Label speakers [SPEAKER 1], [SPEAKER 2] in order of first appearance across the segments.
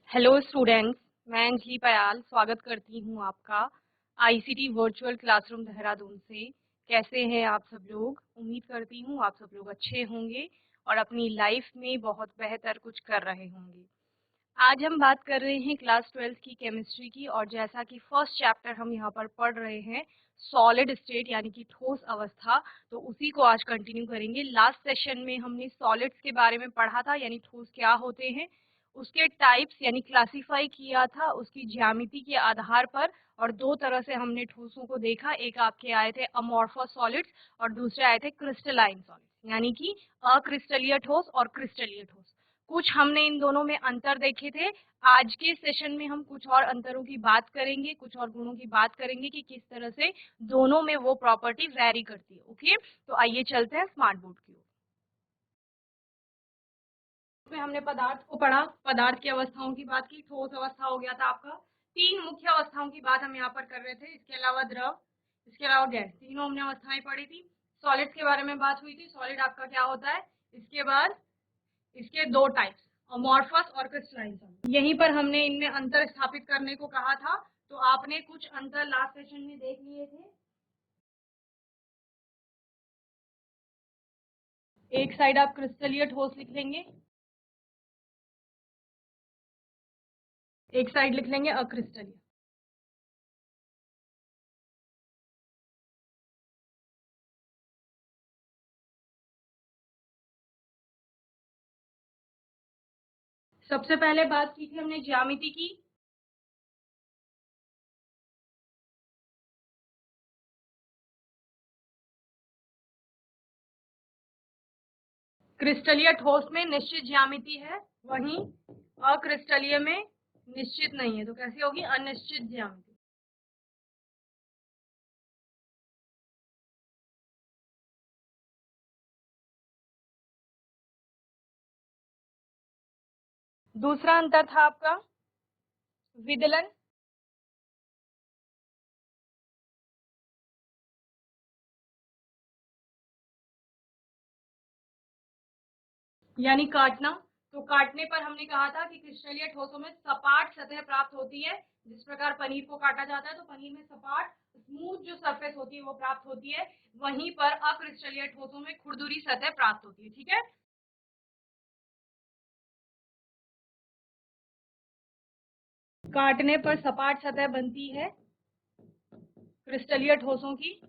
[SPEAKER 1] Hello students, मैं अंजलि पयाल स्वागत करती हूँ आपका आईसीटी वर्चुअल क्लासरूम देहरादून से। कैसे हैं आप सब लोग? उम्मीद करती हूँ आप सब लोग अच्छे होंगे और अपनी लाइफ में बहुत बेहतर कुछ कर रहे होंगे। आज हम बात कर रहे हैं क्लास 12 की केमिस्ट्री की, और जैसा कि फर्स्ट चैप्टर हम यहाँ पर पढ़ रहे हैं सॉलिड स्टेट यानी कि ठोस अवस्था, तो उसी को आज कंटिन्यू करेंगे। लास्ट सेशन में हमने सॉलिड्स के बारे में पढ़ा था, यानी ठोस क्या होते हैं, उसके टाइप्स यानी क्लासिफाई किया था उसकी ज्यामिति के आधार पर, और दो तरह से हमने ठोसों को देखा। एक आपके आए थे अमॉर्फस सॉलिड्स और दूसरे आए थे क्रिस्टलाइन सॉलिड्स, यानी कि अक्रिस्टलीय ठोस और क्रिस्टलीय ठोस। कुछ हमने इन दोनों में अंतर देखे थे। आज के सेशन में हम कुछ और अंतरों की बात करेंगे, कुछ और गुणों की बात करेंगे कि किस तरह से दोनों में वो प्रॉपर्टी वैरी करती है। ओके, तो आइए चलते हैं स्मार्ट बोर्ड की ओर। में हमने पदार्थ को पढ़ा, पदार्थ की अवस्थाओं की बात की, ठोस अवस्था हो गया था आपका। तीन मुख्य अवस्थाओं की बात हम यहाँ पर कर रहे थे, इसके अलावा द्रव, इसके अलावा गैस, तीनों हमने अवस्थाएं पढ़ी थी। सॉलिड्स के बारे में बात हुई थी, सॉलिड आपका क्या होता है। इसके बाद इसके दो टाइप्स, अमॉर्फस और क्रिस्टलाइन। यहीं पर हमने इनमें अंतर स्थापित करने को कहा था, तो आपने कुछ अंतर लास्ट सेशन में देख लिए थे। एक साइड आप क्रिस्टलीय ठोस लिख लेंगे, एक साइड लिख लेंगे अक्रिस्टलीय। सबसे पहले बात की थी हमने ज्यामिति की। क्रिस्टलीय ठोस में निश्चित ज्यामिति है, वहीं अक्रिस्टलीय में निश्चित नहीं है, तो कैसी होगी, अनिश्चित ज्यामिति। दूसरा अंतर था आपका विदलन। यानी काटना। तो काटने पर हमने कहा था कि क्रिस्टलीय ठोसों में सपाट सतह प्राप्त होती है। जिस प्रकार पनीर को काटा जाता है तो पनीर में सपाट स्मूथ जो सरफेस होती है वो प्राप्त होती है, वहीं पर अक्रिस्टलीय ठोसों में खुरदुरी सतह प्राप्त होती है। ठीक है, काटने पर सपाट सतह बनती है क्रिस्टलीय ठोसों की।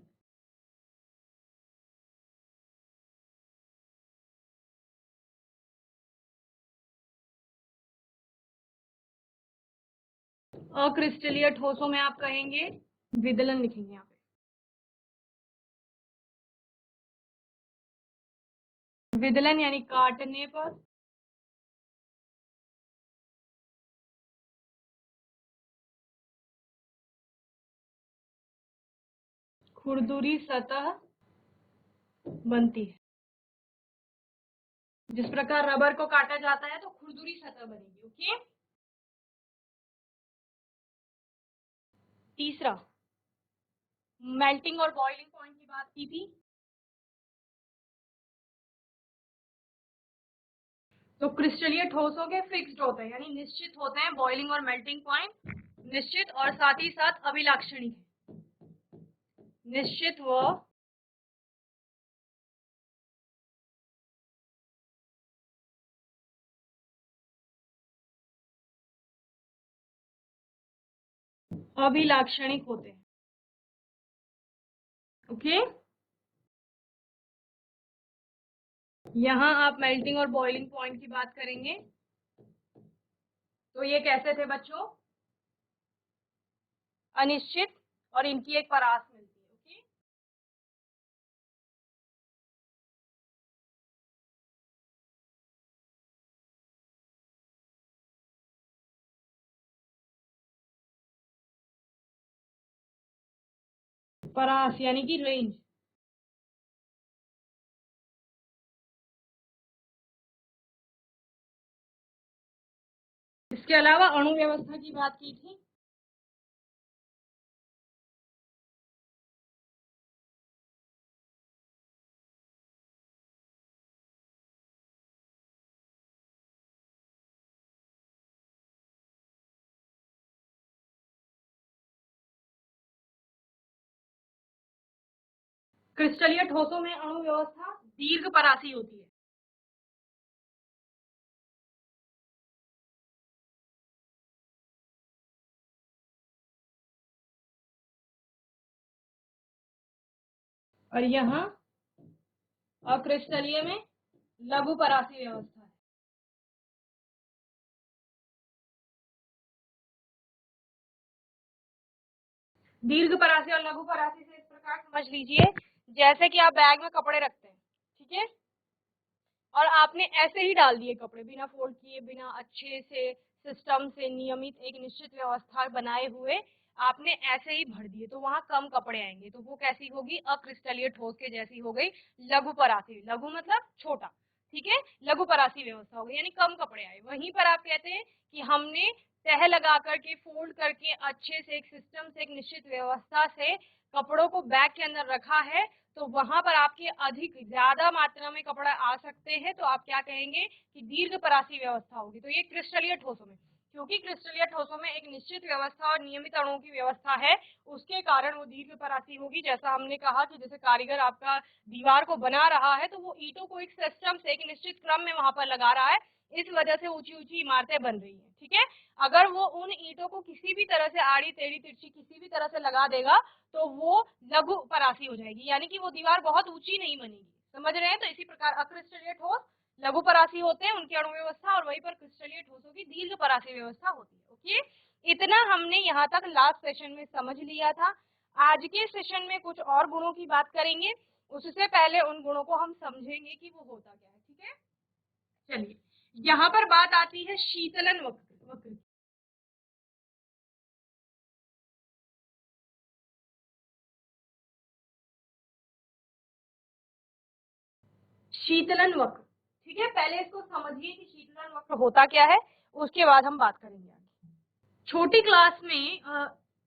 [SPEAKER 1] अक्रिस्टलीय ठोसों में आप कहेंगे विदलन, लिखेंगे यहाँ पे विदलन, यानी काटने पर खुरदुरी सतह बनती है। जिस प्रकार रबर को काटा जाता है तो खुरदुरी सतह बनेगी। ओके, तीसरा मेल्टिंग और बॉइलिंग पॉइंट की बात की थी। तो क्रिस्टलीय ठोसों के फिक्स्ड होते हैं, यानी निश्चित होते हैं बॉइलिंग और मेल्टिंग पॉइंट, निश्चित और साथ ही साथ अभिलाक्षणिक है। निश्चित व अभिलाक्षणिक होते हैं। ओके, यहाँ आप मेल्टिंग और बॉइलिंग पॉइंट की बात करेंगे, तो ये कैसे थे बच्चों, अनिश्चित, और इनकी एक परास मिलती है। ओके, परास यानी कि रेंज। इसके अलावा अणु व्यवस्था की बात की थी। क्रिस्टलीय ठोसों में अणु व्यवस्था दीर्घपरासी होती है। और यहाँ अक्रिस्टलीय में लघुपरासी व्यवस्था है। दीर्घपरासी और लघुपरासी से इस प्रकार समझ लीजिए, जैसे कि आप बैग में कपड़े रखते हैं, ठीक है, और आपने ऐसे ही डाल दिए कपड़े बिना फोल्ड किए, बिना अच्छे से सिस्टम से नियमित एक निश्चित व्यवस्था बनाए हुए आपने ऐसे ही भर दिए, तो वहां कम कपड़े आएंगे, तो वो कैसी होगी, अक्रिस्टलीय ठोस के जैसी हो गई, लघुपरासी। लघु मतलब छोटा, ठीक है, लघुपरासी व्यवस्था हो गई, यानी कम कपड़े आए। वहीं पर आप कहते हैं कि हमने तह लगा करके फोल्ड करके अच्छे से एक सिस्टम से एक निश्चित व्यवस्था से कपड़ों को बैग के अंदर रखा है, तो वहां पर आपके अधिक ज्यादा मात्रा में कपड़ा आ सकते हैं, तो आप क्या कहेंगे कि दीर्घपरासी व्यवस्था होगी। तो ये क्रिस्टलीय ठोसों में, क्योंकि क्रिस्टलीय ठोसों में एक निश्चित व्यवस्था और नियमित अणुओं की व्यवस्था है, उसके कारण वो दीर्घपरासी होगी। जैसा हमने कहा कि जैसे कारीगर आपका दीवार को बना रहा है, तो वो ईंटों को एक सिस्टम से एक निश्चित क्रम में वहां पर लगा रहा है, इस वजह से ऊंची ऊंची इमारतें बन रही है, ठीक है। अगर वो उन ईंटों को किसी भी तरह से आड़ी टेढ़ी तिरछी किसी भी तरह से लगा देगा, तो वो लघु परासी हो जाएगी, यानी कि वो दीवार बहुत ऊंची नहीं बनेगी। समझ रहे हैं? तो इसी प्रकार अक्रिस्टलीय ठोस लघु परासी होते हैं, उनकी अणु व्यवस्था, और वहीं पर क्रिस्टलीय ठोसों की दीर्घ परासी व्यवस्था होती है। ओके, इतना हमने यहाँ तक लास्ट सेशन में समझ लिया था। आज के सेशन में कुछ और गुणों की बात करेंगे, उससे पहले उन गुणों को हम समझेंगे कि वो होता क्या है, ठीक है। चलिए, यहाँ पर बात आती है शीतलन वक्र। शीतलन वक्र, ठीक है, पहले इसको समझिए कि शीतलन वक्र होता क्या है, उसके बाद हम बात करेंगे आगे। छोटी क्लास में,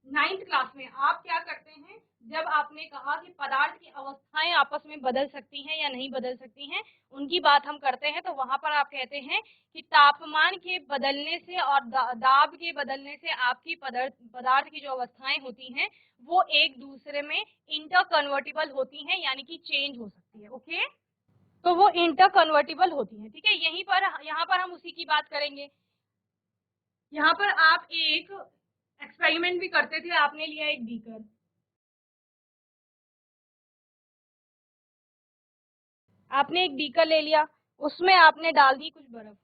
[SPEAKER 1] 9th क्लास में आप क्या करते हैं, जब आपने कहा कि पदार्थ की अवस्थाएं आपस में बदल सकती हैं या नहीं बदल सकती हैं, उनकी बात हम करते हैं, तो वहां पर आप कहते हैं कि तापमान के बदलने से और दाब के बदलने से आपकी पदार्थ की जो अवस्थाएं होती हैं वो एक दूसरे में इंटरकन्वर्टिबल होती हैं, यानी कि चेंज हो सकती है। ओके, तो वो इंटर कन्वर्टिबल होती है, ठीक है। यहीं पर यहाँ पर हम उसी की बात करेंगे। यहाँ पर आप एक एक्सपेरिमेंट भी करते थे, आपने लिया एक बीकर, आपने एक बीकर ले लिया, उसमें आपने डाल दी कुछ बर्फ,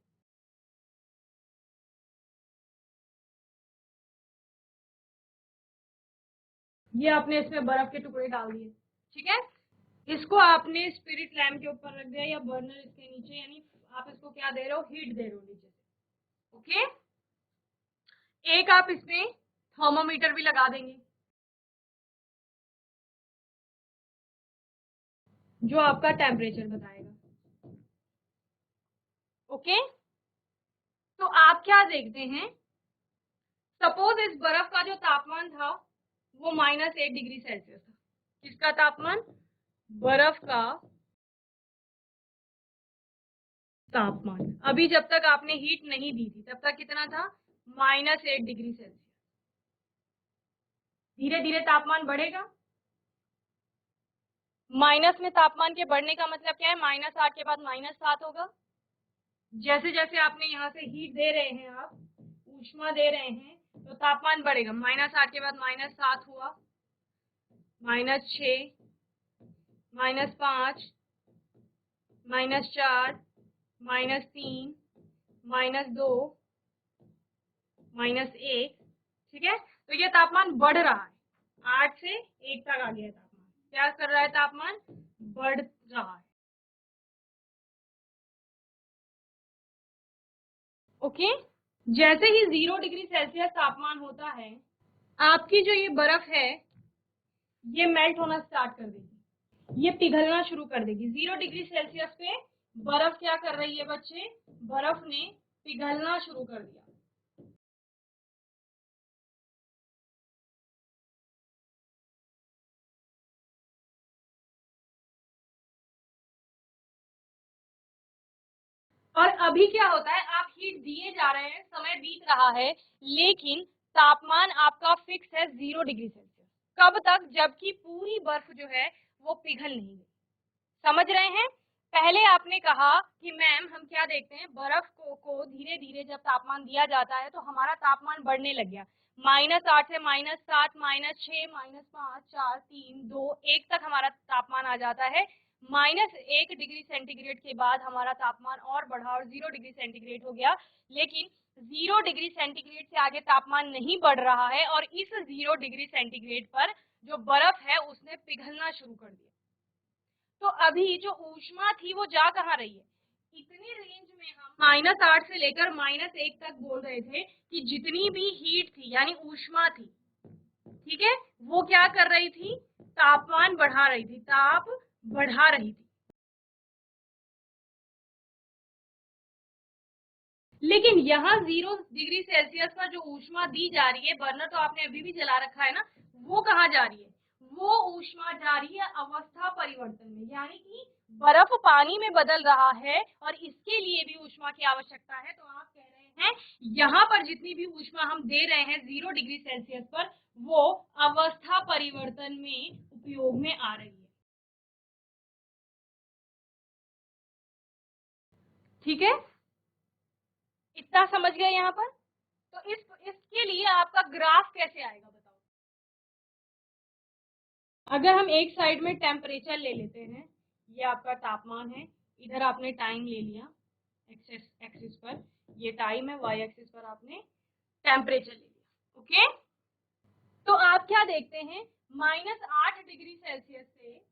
[SPEAKER 1] ये आपने इसमें बर्फ के टुकड़े डाल दिए, ठीक है। इसको आपने स्पिरिट लैम्प के ऊपर रख दिया या बर्नर इसके नीचे, यानी आप इसको क्या दे रहे हो, हीट दे रहे हो नीचे से। ओके, एक आप इसमें थर्मोमीटर भी लगा देंगे, जो आपका टेम्परेचर बताएगा। ओके, तो आप क्या देखते हैं, सपोज इस बर्फ का जो तापमान था वो -8 डिग्री सेल्सियस था। किसका तापमान, बर्फ का तापमान। अभी जब तक आपने हीट नहीं दी थी तब तक कितना था, -8 डिग्री सेल्सियस। धीरे धीरे तापमान बढ़ेगा, माइनस में तापमान के बढ़ने का मतलब क्या है, -8 के बाद -7 होगा। जैसे जैसे आपने यहाँ से हीट दे रहे हैं, आप ऊष्मा दे रहे हैं, तो तापमान बढ़ेगा। -8 के बाद -7 हुआ, -6, -5, -4, -3, -2, -1, ठीक है। तो ये तापमान बढ़ रहा है, 8 से 1 तक आ गया तापमान। क्या कर रहा है, तापमान बढ़ रहा है। ओके, जैसे ही 0 डिग्री सेल्सियस तापमान होता है, आपकी जो ये बर्फ है ये मेल्ट होना स्टार्ट कर देगी, ये पिघलना शुरू कर देगी। 0 डिग्री सेल्सियस पे बर्फ क्या कर रही है बच्चे, बर्फ ने पिघलना शुरू कर दिया। और अभी क्या होता है, आप हीट दिए जा रहे हैं, समय बीत रहा है, लेकिन तापमान आपका फिक्स है 0 डिग्री सेल्सियस। कब तक, जबकि पूरी बर्फ जो है वो पिघल नहीं गई। समझ रहे हैं? पहले आपने कहा कि मैम हम क्या देखते हैं, बर्फ को धीरे धीरे जब तापमान दिया जाता है तो हमारा तापमान बढ़ने लग गया, -8 से -7, -6, -5, 4, 3, 2, 1 तक हमारा तापमान आ जाता है। -1 डिग्री सेंटीग्रेड के बाद हमारा तापमान और बढ़ा और 0 डिग्री सेंटीग्रेड हो गया। लेकिन 0 डिग्री सेंटीग्रेड से आगे तापमान नहीं बढ़ रहा है और इस 0 डिग्री सेंटीग्रेड पर जो बर्फ है उसने पिघलना शुरू कर दिया। तो अभी जो ऊष्मा थी वो जा कहाँ रही है? इतनी रेंज में हम -8 से लेकर -1 तक बोल रहे थे कि जितनी भी हीट थी यानी ऊष्मा थी, ठीक है, वो क्या कर रही थी? तापमान बढ़ा रही थी, ताप बढ़ा रही थी। लेकिन यहाँ 0 डिग्री सेल्सियस पर जो ऊष्मा दी जा रही है, बर्नर तो आपने अभी भी जला रखा है ना, वो कहाँ जा रही है? वो ऊष्मा जा रही है अवस्था परिवर्तन में, यानी कि बर्फ पानी में बदल रहा है और इसके लिए भी ऊष्मा की आवश्यकता है। तो आप कह रहे हैं यहाँ पर जितनी भी ऊष्मा हम दे रहे हैं 0 डिग्री सेल्सियस पर, वो अवस्था परिवर्तन में उपयोग में आ रही है। ठीक है, इतना समझ गए यहाँ पर? तो इसके लिए आपका ग्राफ कैसे आएगा बताओ? अगर हम एक साइड में टेम्परेचर ले लेते हैं, ये आपका तापमान है, इधर आपने टाइम ले लिया एक्सिस पर, ये टाइम है, वाई एक्सिस पर आपने टेम्परेचर ले लिया। ओके, तो आप क्या देखते हैं, -8 डिग्री सेल्सियस से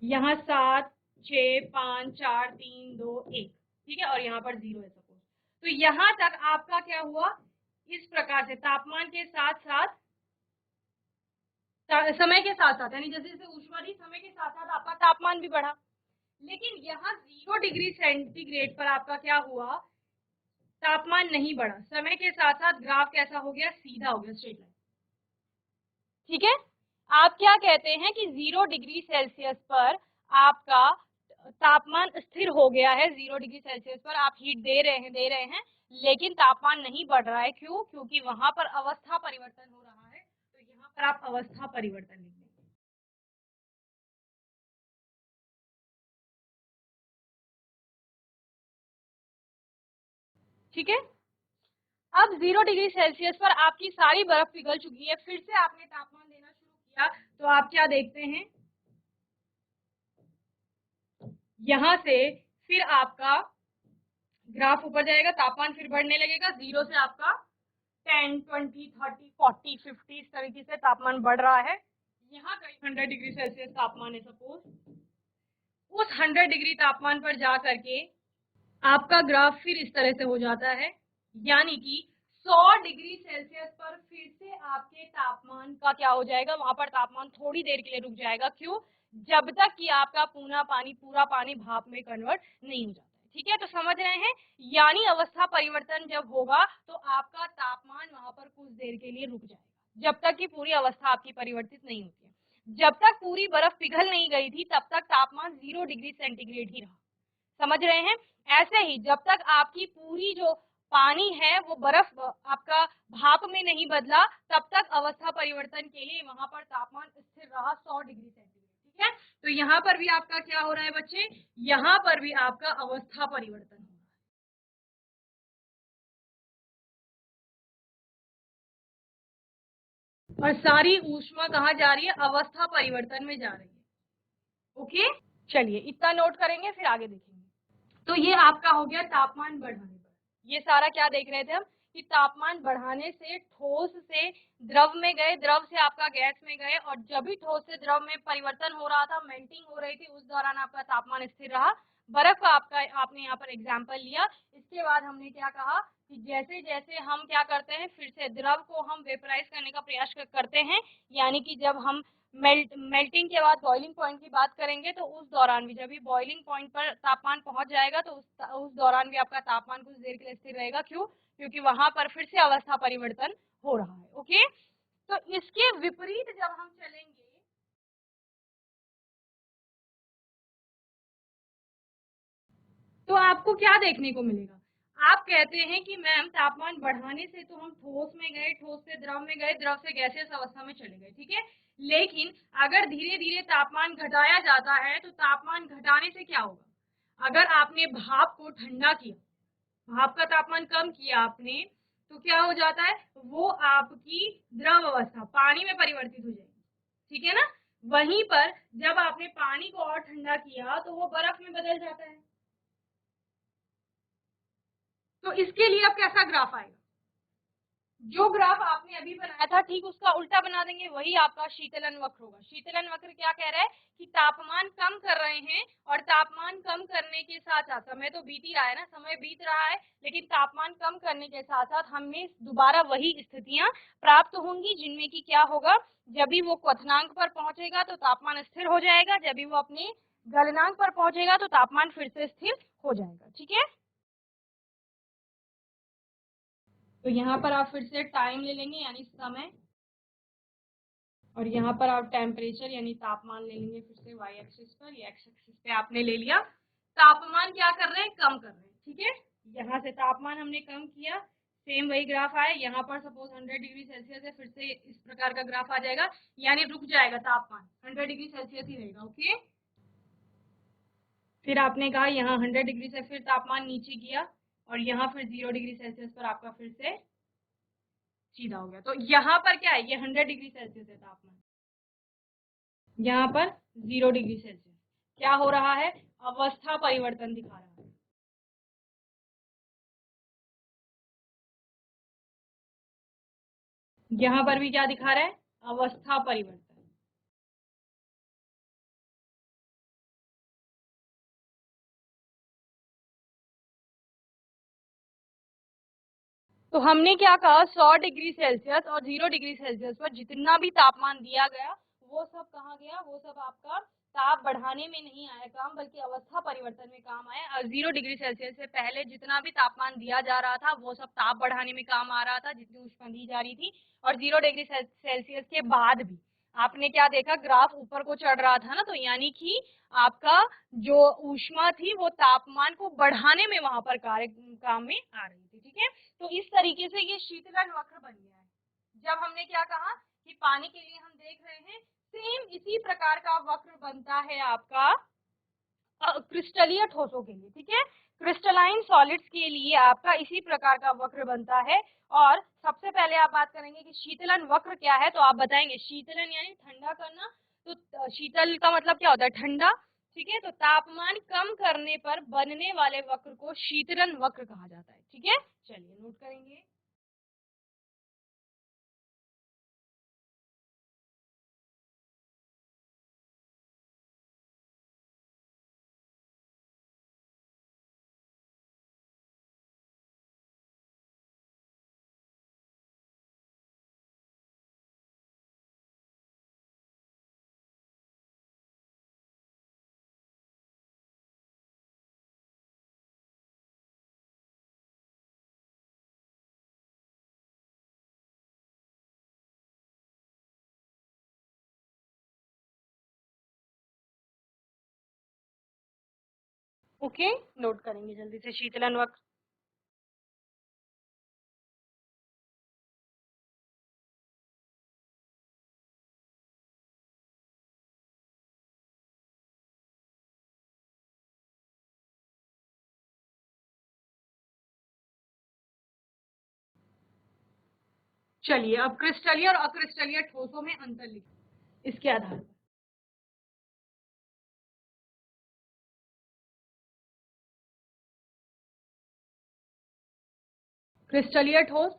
[SPEAKER 1] यहाँ 7, 6, 5, 4, 3, 2, 1, ठीक है, और यहाँ पर 0 है सपोज। तो यहाँ तक आपका क्या हुआ, इस प्रकार से तापमान के साथ साथ समय के साथ साथ, यानी जैसे जैसे ऊष्मा थी समय के साथ साथ आपका तापमान भी बढ़ा। लेकिन यहाँ 0 डिग्री सेंटीग्रेड पर आपका क्या हुआ, तापमान नहीं बढ़ा, समय के साथ साथ ग्राफ कैसा हो गया, सीधा हो गया, स्ट्रेट लाइन। ठीक है, आप क्या कहते हैं कि 0 डिग्री सेल्सियस पर आपका तापमान स्थिर हो गया है। 0 डिग्री सेल्सियस पर आप हीट दे रहे हैं, लेकिन तापमान नहीं बढ़ रहा है। क्यों? क्योंकि वहां पर अवस्था परिवर्तन हो रहा है। तो यहाँ पर आप अवस्था परिवर्तन लिख देंगे। ठीक है, अब 0 डिग्री सेल्सियस पर आपकी सारी बर्फ पिघल चुकी है, फिर से आपने तापमान देना शुरू किया, तो आप क्या देखते हैं, यहां से फिर आपका ग्राफ ऊपर जाएगा, तापमान फिर बढ़ने लगेगा, 0 से आपका 10, 20, 30, 40, 50 इस तरीके से तापमान बढ़ रहा है। यहाँ कहीं 100 डिग्री सेल्सियस तापमान है सपोज, उस 100 डिग्री तापमान पर जा करके आपका ग्राफ फिर इस तरह से हो जाता है, यानी कि 100 डिग्री सेल्सियस पर फिर से आपके तापमान का क्या हो जाएगा, वहां पर तापमान थोड़ी देर के लिए रुक जाएगा। क्यों? जब तक कि आपका पूरा पानी भाप में कन्वर्ट नहीं हो जाता है। ठीक है, तो समझ रहे हैं, यानी अवस्था परिवर्तन जब होगा तो आपका तापमान वहां पर कुछ देर के लिए रुक जाएगा, जब तक कि पूरी अवस्था आपकी परिवर्तित नहीं होती है। जब तक पूरी बर्फ पिघल नहीं गई थी तब तक तापमान 0 डिग्री सेंटीग्रेड ही रहा। समझ रहे हैं? ऐसे ही जब तक आपकी पूरी जो पानी है वो बर्फ आपका भाप में नहीं बदला, तब तक अवस्था परिवर्तन के लिए वहां पर तापमान स्थिर रहा 100 डिग्री सेंटीग्रेड। ठीक है, तो यहाँ पर भी आपका क्या हो रहा है बच्चे, यहाँ पर भी आपका अवस्था परिवर्तन हो रहा है और सारी ऊष्मा कहाँ जा रही है, अवस्था परिवर्तन में जा रही है। ओके, चलिए इतना नोट करेंगे फिर आगे देखेंगे। तो ये आपका हो गया तापमान बढ़ाने पर। ये सारा क्या देख रहे थे हम, कि तापमान बढ़ाने से ठोस से द्रव में गए, द्रव से आपका गैस में गए, और जब भी ठोस से द्रव में परिवर्तन हो रहा था, मेल्टिंग हो रही थी, उस दौरान आपका तापमान स्थिर रहा। बर्फ का आपने यहाँ पर एग्जाम्पल लिया। इसके बाद हमने क्या कहा कि जैसे जैसे हम क्या करते हैं, फिर से द्रव को हम वेपराइज करने का प्रयास करते हैं, यानी कि जब हम मेल्टिंग के बाद बॉइलिंग पॉइंट की बात करेंगे, तो उस दौरान भी जब भी बॉइलिंग पॉइंट पर तापमान पहुंच जाएगा तो उस दौरान भी आपका तापमान कुछ देर के लिए स्थिर रहेगा। क्यों? क्योंकि वहां पर फिर से अवस्था परिवर्तन हो रहा है। ओके, तो इसके विपरीत जब हम चलेंगे, तो आपको क्या देखने को मिलेगा, आप कहते हैं कि मैम तापमान बढ़ाने से तो हम ठोस में गए, ठोस से द्रव में गए, द्रव से गैसियस अवस्था में चले गए, ठीक है। लेकिन अगर धीरे धीरे तापमान घटाया जाता है तो तापमान घटाने से क्या होगा? अगर आपने भाप को ठंडा किया, भाप का तापमान कम किया आपने, तो क्या हो जाता है? वो आपकी द्रव अवस्था पानी में परिवर्तित हो जाएगी, ठीक है ना। वहीं पर जब आपने पानी को और ठंडा किया तो वो बर्फ में बदल जाता है। तो इसके लिए अब कैसा ग्राफ आएगा? जो ग्राफ आपने अभी बनाया था ठीक उसका उल्टा बना देंगे, वही आपका शीतलन वक्र होगा। शीतलन वक्र क्या कह रहा है कि तापमान कम कर रहे हैं और तापमान कम करने के साथ साथ, समय तो बीत ही रहा है ना, समय बीत रहा है, लेकिन तापमान कम करने के साथ साथ हमें दोबारा वही स्थितियां प्राप्त होंगी जिनमें कि क्या होगा, जब भी वो क्वथनांक पर पहुंचेगा तो तापमान स्थिर हो जाएगा, जब भी वो अपने गलनांक पर पहुंचेगा तो तापमान फिर से स्थिर हो जाएगा, ठीक है। तो यहाँ पर आप फिर से टाइम ले लेंगे यानी समय, और यहाँ पर आप टेम्परेचर यानी तापमान ले लेंगे फिर से वाई एक्सिस पर, ये एक्स एक्सिस पे आपने ले लिया। तापमान क्या कर रहे हैं? कम कर रहे हैं, ठीक है। यहाँ से तापमान हमने कम किया, सेम वही ग्राफ आया, यहाँ पर सपोज 100 डिग्री सेल्सियस है, फिर से इस प्रकार का ग्राफ आ जाएगा, यानी रुक जाएगा तापमान, 100 डिग्री सेल्सियस ही रहेगा, ओके। फिर आपने कहा यहाँ 100 डिग्री से फिर तापमान नीचे किया, और यहाँ फिर 0 डिग्री सेल्सियस पर आपका फिर से सीधा हो गया। तो यहाँ पर क्या है? ये 100 डिग्री सेल्सियस है तापमान, यहाँ पर 0 डिग्री सेल्सियस। क्या हो रहा है? अवस्था परिवर्तन दिखा रहा है। यहाँ पर भी क्या दिखा रहा है? अवस्था परिवर्तन। तो हमने क्या कहा, 100 डिग्री सेल्सियस और 0 डिग्री सेल्सियस पर जितना भी तापमान दिया गया वो सब कहाँ गया? वो सब आपका ताप बढ़ाने में नहीं आया काम, बल्कि अवस्था परिवर्तन में काम आया। और 0 डिग्री सेल्सियस से पहले जितना भी तापमान दिया जा रहा था वो सब ताप बढ़ाने में काम आ रहा था, जितनी ऊष्मा दी जा रही थी। और 0 डिग्री सेल्सियस के बाद भी आपने क्या देखा? ग्राफ ऊपर को चढ़ रहा था ना, तो यानी कि आपका जो ऊष्मा थी वो तापमान को बढ़ाने में वहां पर कार्य काम में आ रही थी, ठीक है। तो इस तरीके से ये शीतलन वक्र बन गया है। जब हमने क्या कहा कि पानी के लिए हम देख रहे हैं, सेम इसी प्रकार का वक्र बनता है आपका क्रिस्टलीय ठोसों के लिए, ठीक है। क्रिस्टलाइन सॉलिड्स के लिए आपका इसी प्रकार का वक्र बनता है। और सबसे पहले आप बात करेंगे कि शीतलन वक्र क्या है, तो आप बताएंगे शीतलन यानी ठंडा करना। तो शीतल का मतलब क्या होता है? ठंडा, ठीक है। तो तापमान कम करने पर बनने वाले वक्र को शीतलन वक्र कहा जाता है, ठीक है। चलिए नोट करेंगे। ओके, नोट करेंगे जल्दी से शीतलन वक्र। चलिए अब क्रिस्टलीय और अक्रिस्टलीय ठोसों में अंतर लिखिए इसके आधार पर। क्रिस्टलीय ठोस,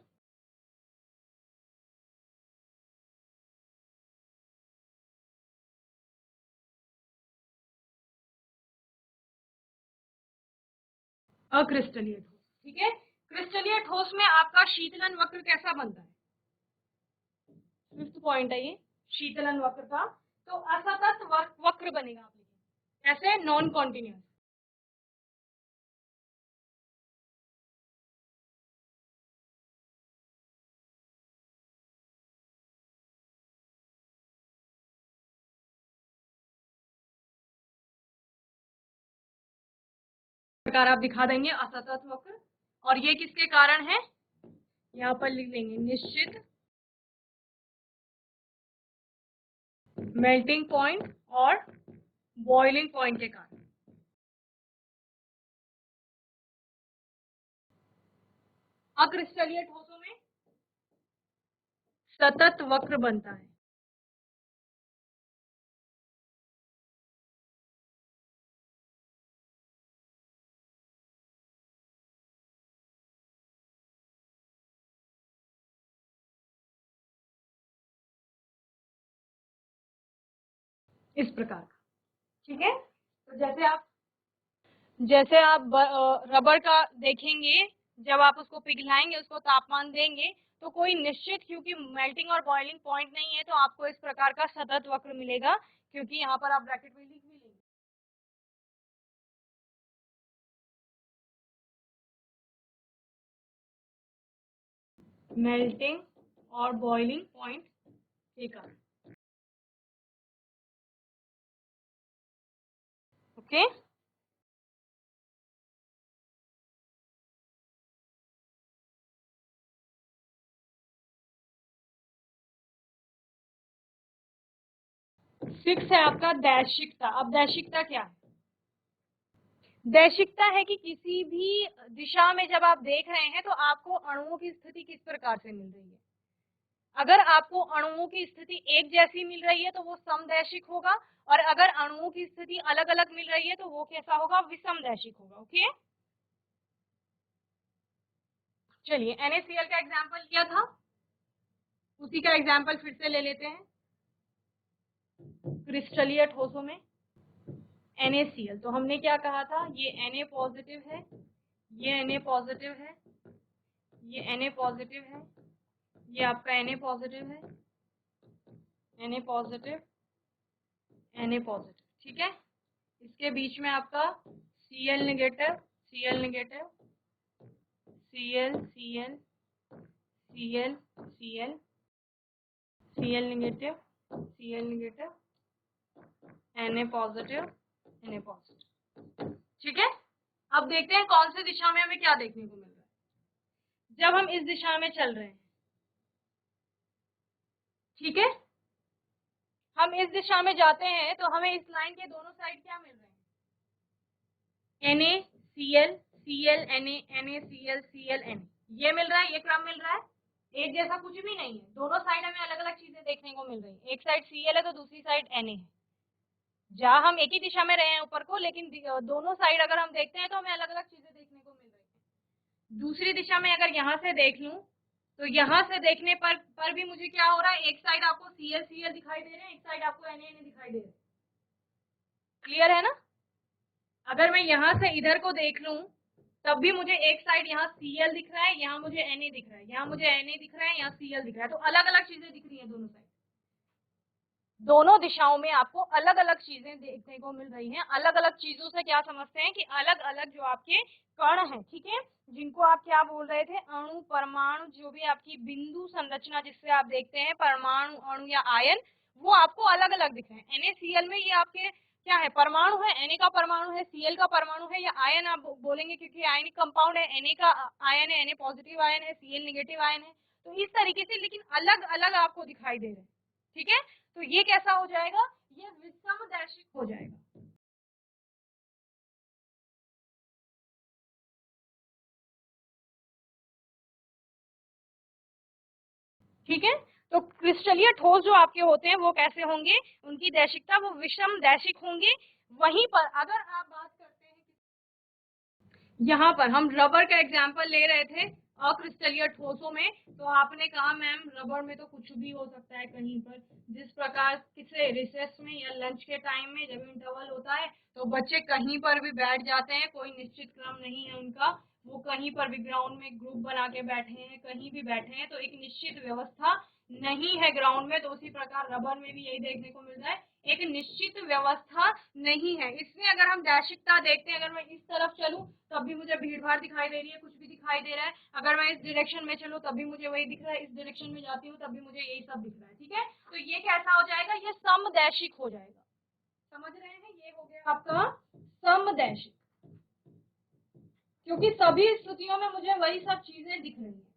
[SPEAKER 1] अक्रिस्टलीय ठोस, ठीक है। क्रिस्टलीय ठोस में आपका शीतलन वक्र कैसा बनता है? फिफ्थ पॉइंट है ये शीतलन वक्र का। तो असतत वक्र बनेगा, आप लिखिए ऐसे, नॉन कॉन्टिन्यूस। प्रकार आप दिखा देंगे असतत वक्र। और ये किसके कारण है, यहाँ पर लिख लेंगे निश्चित मेल्टिंग पॉइंट और बॉइलिंग पॉइंट के कारण। अक्रिस्टलीय ठोसों में सतत वक्र बनता है। इस प्रकार का, ठीक है। तो जैसे आप रबर का देखेंगे, जब आप उसको पिघलाएंगे, उसको तापमान देंगे, तो कोई निश्चित, क्योंकि मेल्टिंग और बॉइलिंग पॉइंट नहीं है, तो आपको इस प्रकार का सतत वक्र मिलेगा, क्योंकि यहाँ पर आप ब्रैकेट में लिख भी लेंगे। मेल्टिंग और बॉइलिंग पॉइंट के कारण, ओके। सिक्स है आपका दैशिकता। अब दैशिकता क्या है? दैशिकता है कि किसी भी दिशा में जब आप देख रहे हैं तो आपको अणुओं की स्थिति किस प्रकार से मिल रही है। अगर आपको अणुओं की स्थिति एक जैसी मिल रही है तो वो समदैशिक होगा, और अगर अणुओं की स्थिति अलग अलग मिल रही है तो वो कैसा होगा, विषमदैशिक होगा, ओके। चलिए NaCl का एग्जांपल लिया था, उसी का एग्जांपल फिर से ले लेते हैं। क्रिस्टलीय ठोसों में NaCl, तो हमने क्या कहा था, ये Na पॉजिटिव है, ये Na पॉजिटिव है, ये Na पॉजिटिव है, ये आपका Na पॉजिटिव है, Na पॉजिटिव, Na पॉजिटिव, ठीक है। इसके बीच में आपका Cl negative, Cl negative, Cl Cl Cl Cl Cl negative, Cl negative, Na positive, Na positive, ठीक है। अब देखते हैं कौन सी दिशा में हमें क्या देखने को मिल रहा है। जब हम इस दिशा में चल रहे हैं, ठीक है, हम इस दिशा में जाते हैं तो हमें इस लाइन के दोनों साइड क्या मिल रहे हैं, NaCl Cl Na NaCl Cl Na, ये मिल रहा है, ये क्रम मिल रहा है। एक जैसा कुछ भी नहीं है, दोनों साइड हमें अलग अलग चीजें देखने को मिल रही है। एक साइड Cl है तो दूसरी साइड Na है। जहाँ हम एक ही दिशा में रहे हैं ऊपर को, लेकिन दोनों साइड अगर हम देखते हैं तो हमें अलग अलग चीजें देखने को मिल रही है। दूसरी दिशा में अगर यहाँ से देख लूं तो यहाँ से देखने पर भी मुझे क्या हो रहा है, एक साइड आपको Cl Cl दिखाई दे रहे हैं, एक साइड आपको Na Na दिखाई दे रहे हैं। क्लियर है ना? अगर मैं यहाँ से इधर को देख लूं तब भी मुझे एक साइड यहाँ Cl दिख रहा है, यहाँ मुझे Na दिख रहा है, यहाँ मुझे Na दिख रहा है, यहाँ Cl दिख रहा है, तो अलग अलग चीजें दिख रही है दोनों साइड। दोनों दिशाओं में आपको अलग अलग चीजें देखने को मिल रही हैं। अलग अलग चीजों से क्या समझते हैं कि अलग अलग जो आपके कण हैं, ठीक है, जिनको आप क्या बोल रहे थे, अणु, परमाणु, जो भी आपकी बिंदु संरचना जिससे आप देखते हैं परमाणु, अणु या आयन, वो आपको अलग अलग दिख रहे हैं। NaCl में ये आपके क्या है, परमाणु है, Na का परमाणु है, Cl का परमाणु है, या आयन आप बोलेंगे क्योंकि आयनिक कंपाउंड है, Na का आयन है, Na पॉजिटिव आयन है, Cl नेगेटिव आयन है। तो इस तरीके से लेकिन अलग अलग आपको दिखाई दे रहे हैं, ठीक है। तो ये कैसा हो जाएगा, ये विषमदैशिक हो जाएगा। ठीक है, तो क्रिस्टलीय ठोस जो आपके होते हैं वो कैसे होंगे, उनकी दैशिकता वो विषमदैशिक होंगे। वहीं पर अगर आप बात करते हैं, यहाँ पर हम रबर का एग्जाम्पल ले रहे थे अक्रिस्टलीय ठोसों में, तो आपने कहा मैम रबर में तो कुछ भी हो सकता है कहीं पर, जिस प्रकार किसे रिसेस में या लंच के टाइम में जब इंटरवल होता है तो बच्चे कहीं पर भी बैठ जाते हैं, कोई निश्चित क्रम नहीं है उनका, वो कहीं पर भी ग्राउंड में ग्रुप बना के बैठे हैं, कहीं भी बैठे हैं, तो एक निश्चित व्यवस्था नहीं है ग्राउंड में। तो उसी प्रकार रबर में भी यही देखने को मिल रहा है, एक निश्चित व्यवस्था नहीं है। इसमें अगर हम दैशिकता देखते हैं, अगर मैं इस तरफ चलूं तब भी मुझे भीड़ भाड़ दिखाई दे रही है, कुछ भी दिखाई दे रहा है, अगर मैं इस डायरेक्शन में चलूं तब भी मुझे वही दिख रहा है, इस डायरेक्शन में जाती हूँ तब भी मुझे यही सब दिख रहा है, ठीक है। तो ये कैसा हो जाएगा, ये समदैशिक हो जाएगा। समझ रहे हैं, ये हो गया आपका समदैशिक। क्योंकि सभी स्थितियों में मुझे वही सब चीजें दिख रही है।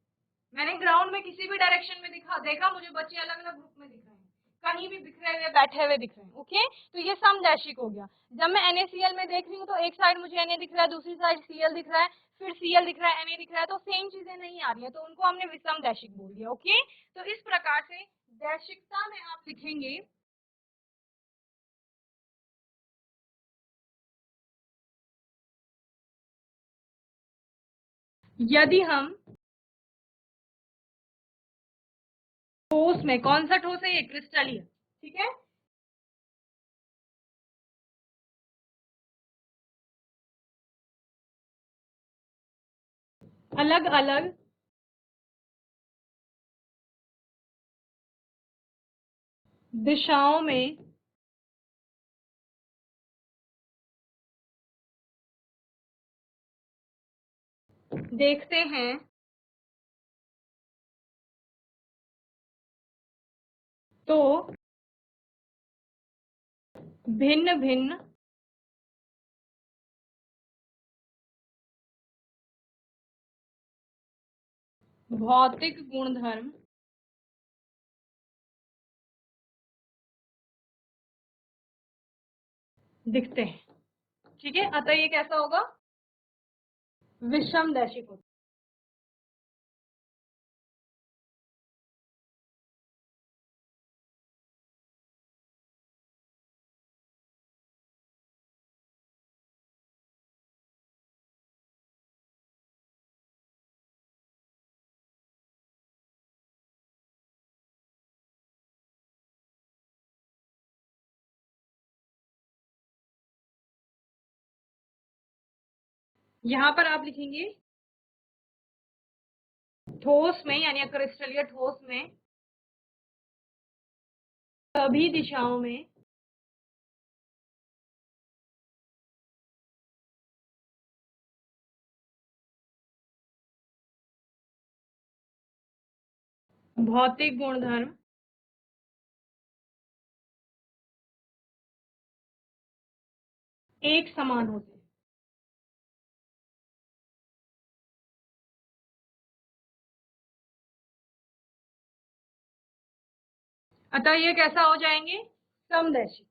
[SPEAKER 1] मैंने ग्राउंड में किसी भी डायरेक्शन में देखा मुझे बच्चे अलग अलग ग्रुप में दिख रहे हैं, कहीं भी बिखरे हुए बैठे हुए दिख रहे हैं। ओके, तो ये समदैशिक हो गया। जब मैं NaCl में देख रही हूँ तो एक साइड मुझे Na दिख रहा है, दूसरी साइड Cl दिख रहा है, फिर Cl दिख रहा है, Na दिख रहा है, तो सेम चीजें नहीं आ रही है, तो उनको हमने विषमदैशिक बोल दिया। ओके, तो इस प्रकार से दैशिकता में आप लिखेंगे यदि हम ठोस में, कौन सा ठोस है ये, क्रिस्टलीय, ठीक है, अलग अलग दिशाओं में देखते हैं तो भिन्न भिन्न भौतिक गुणधर्म दिखते हैं। ठीक है, अतः ये कैसा होगा, विषमदैशिक होता है। यहाँ पर आप लिखेंगे ठोस में, यानी क्रिस्टलीय ठोस में सभी दिशाओं में भौतिक गुणधर्म एक समान होते हैं। अतः ये कैसा हो जाएंगे, समदैशिक।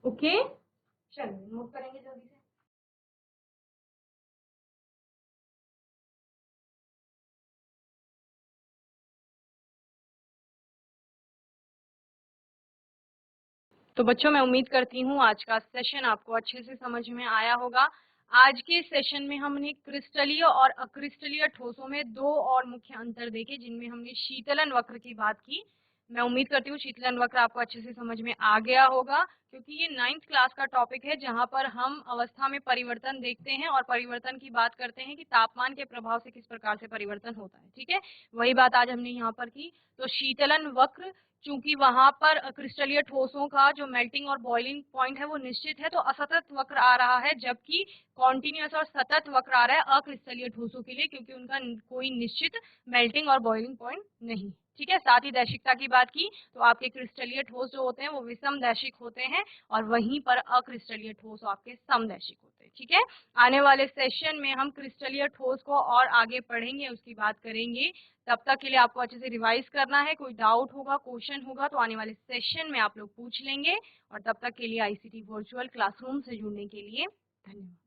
[SPEAKER 1] ओके, चलिए नोट करेंगे जल्दी से। तो बच्चों, मैं उम्मीद करती हूँ आज का सेशन आपको अच्छे से समझ में आया होगा। आज के सेशन में हमने क्रिस्टलीय और अक्रिस्टलीय ठोसों में दो और मुख्य अंतर देखे, जिनमें हमने शीतलन वक्र की बात की। मैं उम्मीद करती हूँ शीतलन वक्र आपको अच्छे से समझ में आ गया होगा, क्योंकि ये 9th क्लास का टॉपिक है, जहाँ पर हम अवस्था में परिवर्तन देखते हैं और परिवर्तन की बात करते हैं कि तापमान के प्रभाव से किस प्रकार से परिवर्तन होता है। ठीक है, वही बात आज हमने यहाँ पर की। तो शीतलन वक्र, चूंकि वहां पर क्रिस्टलीय ठोसों का जो मेल्टिंग और बॉइलिंग पॉइंट है वो निश्चित है, तो असतत वक्र आ रहा है, जबकि कॉन्टिन्यूअस और सतत वक्र आ रहा है अक्रिस्टलीय ठोसों के लिए, क्योंकि उनका कोई निश्चित मेल्टिंग और बॉइलिंग पॉइंट नहीं। ठीक है, साथ ही दैशिकता की बात की तो आपके क्रिस्टलीय ठोस जो होते हैं वो विषम दैशिक होते हैं, और वहीं पर अक्रिस्टलीय ठोस आपके समदैशिक होते हैं। ठीक है, आने वाले सेशन में हम क्रिस्टलीय ठोस को और आगे पढ़ेंगे, उसकी बात करेंगे। तब तक के लिए आपको अच्छे से रिवाइज करना है। कोई डाउट होगा, क्वेश्चन होगा तो आने वाले सेशन में आप लोग पूछ लेंगे। और तब तक के लिए ICT वर्चुअल क्लासरूम से जुड़ने के लिए धन्यवाद।